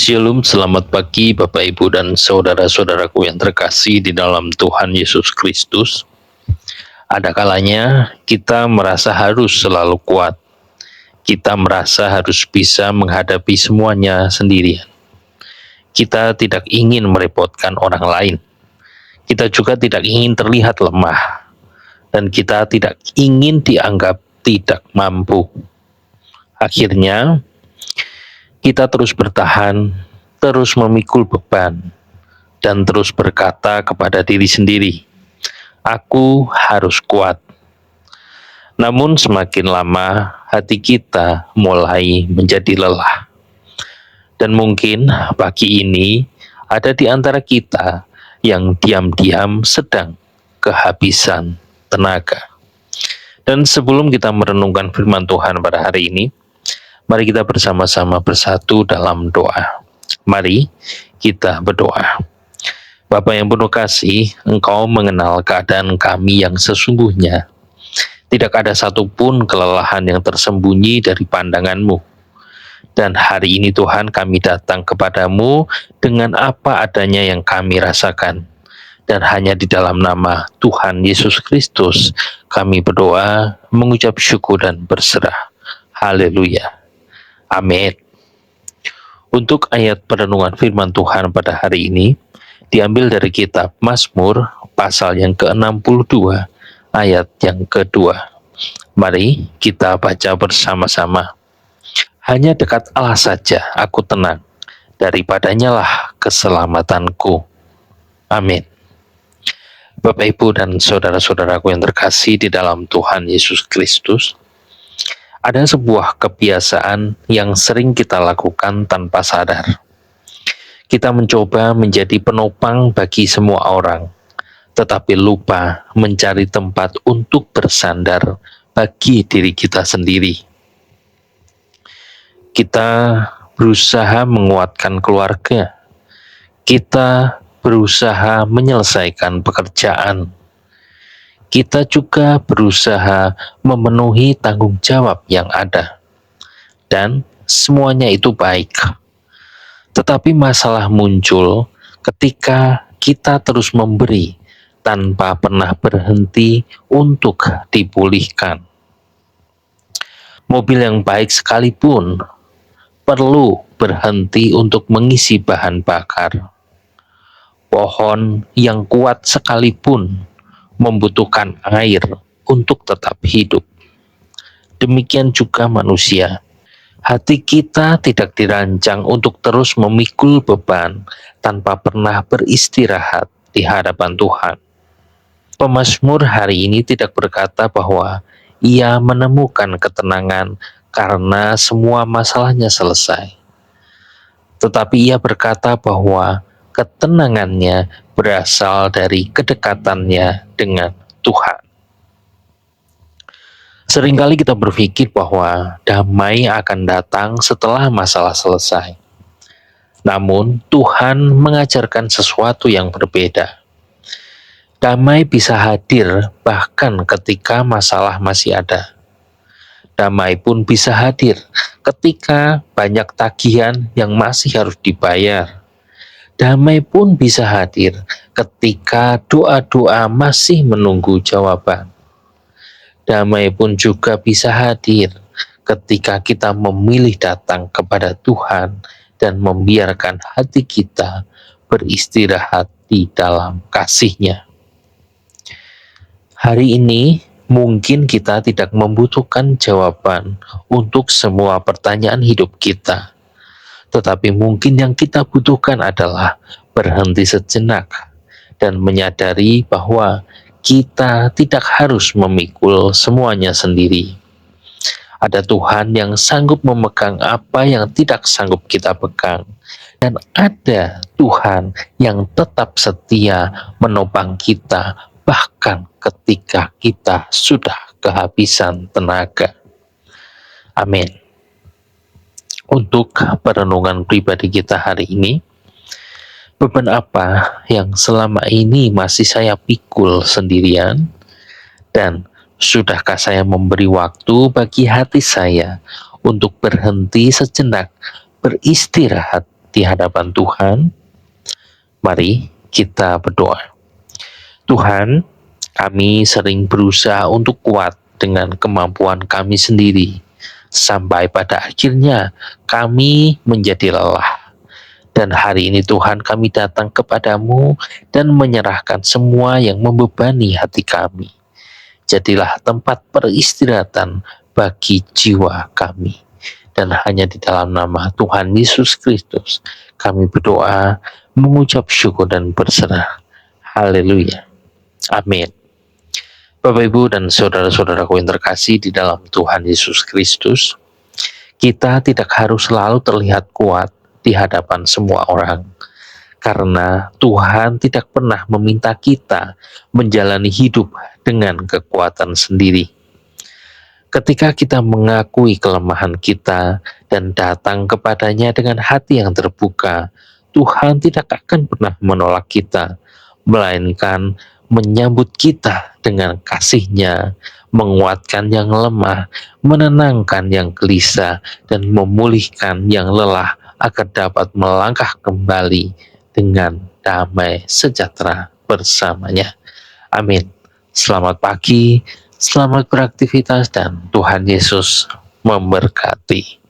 Shalom, selamat pagi Bapak Ibu dan saudara-saudaraku yang terkasih di dalam Tuhan Yesus Kristus. Ada kalanya kita merasa harus selalu kuat. Kita merasa harus bisa menghadapi semuanya sendirian. Kita tidak ingin merepotkan orang lain. Kita juga tidak ingin terlihat lemah. Dan kita tidak ingin dianggap tidak mampu. Akhirnya, kita terus bertahan, terus memikul beban, dan terus berkata kepada diri sendiri, "Aku harus kuat." Namun semakin lama, hati kita mulai menjadi lelah. Dan mungkin pagi ini ada di antara kita yang diam-diam sedang kehabisan tenaga. Dan sebelum kita merenungkan firman Tuhan pada hari ini, mari kita bersama-sama bersatu dalam doa. Mari kita berdoa. Bapa yang penuh kasih, Engkau mengenal keadaan kami yang sesungguhnya. Tidak ada satupun kelelahan yang tersembunyi dari pandangan-Mu. Dan hari ini Tuhan, kami datang kepadamu dengan apa adanya yang kami rasakan. Dan hanya di dalam nama Tuhan Yesus Kristus kami berdoa, mengucap syukur dan berserah. Haleluya. Amin. Untuk ayat perenungan firman Tuhan pada hari ini diambil dari kitab Mazmur pasal yang ke-62 ayat yang kedua. Mari kita baca bersama-sama. Hanya dekat Allah saja aku tenang, daripadanya lah keselamatanku. Amin. Bapak, Ibu, dan saudara-saudaraku yang terkasih di dalam Tuhan Yesus Kristus, ada sebuah kebiasaan yang sering kita lakukan tanpa sadar. Kita mencoba menjadi penopang bagi semua orang, tetapi lupa mencari tempat untuk bersandar bagi diri kita sendiri. Kita berusaha menguatkan keluarga. Kita berusaha menyelesaikan pekerjaan. Kita juga berusaha memenuhi tanggung jawab yang ada. Dan semuanya itu baik. Tetapi masalah muncul ketika kita terus memberi tanpa pernah berhenti untuk dipulihkan. Mobil yang baik sekalipun perlu berhenti untuk mengisi bahan bakar. Pohon yang kuat sekalipun membutuhkan air untuk tetap hidup. Demikian juga manusia. Hati kita tidak dirancang untuk terus memikul beban tanpa pernah beristirahat di hadapan Tuhan. Pemazmur hari ini tidak berkata bahwa ia menemukan ketenangan karena semua masalahnya selesai. Tetapi ia berkata bahwa ketenangannya berasal dari kedekatannya dengan Tuhan. Seringkali kita berpikir bahwa damai akan datang setelah masalah selesai. Namun Tuhan mengajarkan sesuatu yang berbeda. Damai bisa hadir bahkan ketika masalah masih ada. Damai pun bisa hadir ketika banyak tagihan yang masih harus dibayar. Damai pun bisa hadir ketika doa-doa masih menunggu jawaban. Damai pun juga bisa hadir ketika kita memilih datang kepada Tuhan dan membiarkan hati kita beristirahat di dalam kasih-Nya. Hari ini mungkin kita tidak membutuhkan jawaban untuk semua pertanyaan hidup kita. Tetapi mungkin yang kita butuhkan adalah berhenti sejenak dan menyadari bahwa kita tidak harus memikul semuanya sendiri. Ada Tuhan yang sanggup memegang apa yang tidak sanggup kita pegang. Dan ada Tuhan yang tetap setia menopang kita bahkan ketika kita sudah kehabisan tenaga. Amin. Untuk perenungan pribadi kita hari ini, beban apa yang selama ini masih saya pikul sendirian? Dan sudahkah saya memberi waktu bagi hati saya untuk berhenti sejenak, beristirahat di hadapan Tuhan? Mari kita berdoa. Tuhan, kami sering berusaha untuk kuat dengan kemampuan kami sendiri, sampai pada akhirnya kami menjadi lelah. Dan hari ini Tuhan, kami datang kepadamu dan menyerahkan semua yang membebani hati kami. Jadilah tempat peristirahatan bagi jiwa kami. Dan hanya di dalam nama Tuhan Yesus Kristus kami berdoa, mengucap syukur dan berserah. Haleluya. Amin. Bapak, Ibu, dan saudara-saudaraku yang terkasih di dalam Tuhan Yesus Kristus, kita tidak harus selalu terlihat kuat di hadapan semua orang, karena Tuhan tidak pernah meminta kita menjalani hidup dengan kekuatan sendiri. Ketika kita mengakui kelemahan kita dan datang kepadanya dengan hati yang terbuka, Tuhan tidak akan pernah menolak kita, melainkan menyambut kita dengan kasih-Nya, menguatkan yang lemah, menenangkan yang gelisah, dan memulihkan yang lelah agar dapat melangkah kembali dengan damai sejahtera bersamanya. Amin. Selamat pagi, selamat beraktivitas, dan Tuhan Yesus memberkati.